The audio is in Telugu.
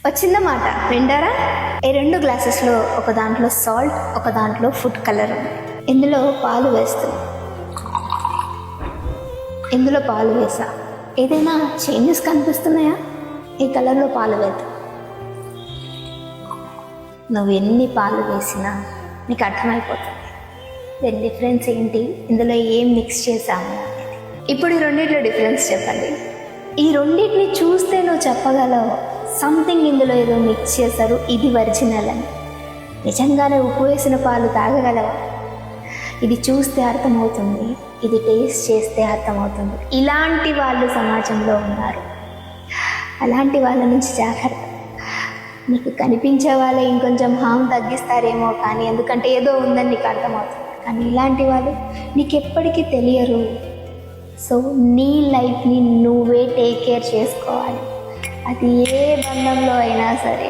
వచ్చిందన్నమాట. వింటారా? ఈ 2 గ్లాసెస్లో ఒక దాంట్లో సాల్ట్, ఒక దాంట్లో ఫుడ్ కలర్ ఉంది. ఇందులో పాలు వేస్తుంది. ఇందులో పాలు వేసా. ఏదైనా చేంజెస్ కనిపిస్తున్నాయా? ఈ కలర్లో పాలు వేద్దాం. నువ్వు ఎన్ని పాలు వేసినా నీకు అర్థమైపోతుంది దీని డిఫరెన్స్ ఏంటి, ఇందులో ఏం మిక్స్ చేసాము అనేది. ఇప్పుడు ఈ రెండింటిలో డిఫరెన్స్ చెప్పండి. ఈ రెండింటిని చూస్తే నువ్వు చెప్పగలవు సంథింగ్ ఇందులో ఏదో మిక్స్ చేశారు, ఇది ఒరిజినల్ అని. నిజంగానే ఉప్పు వేసిన పాలు తాగగలవా? ఇది చూస్తే అర్థమవుతుంది, ఇది టేస్ట్ చేస్తే అర్థమవుతుంది. ఇలాంటి వాళ్ళు సమాజంలో ఉన్నారు. అలాంటి వాళ్ళ నుంచి జాగ్రత్త. నీకు కనిపించే వాళ్ళే ఇంకొంచెం హామ్ తగ్గిస్తారేమో, కానీ ఎందుకంటే ఏదో ఉందని నీకు అర్థమవుతుంది. కానీ ఇలాంటి వాళ్ళు నీకు ఎప్పటికీ తెలియరు. సో నీ లైఫ్ని నువ్వే టేక్ కేర్ చేసుకోవాలి. అది ఏ బంధంలో అయినా సరే.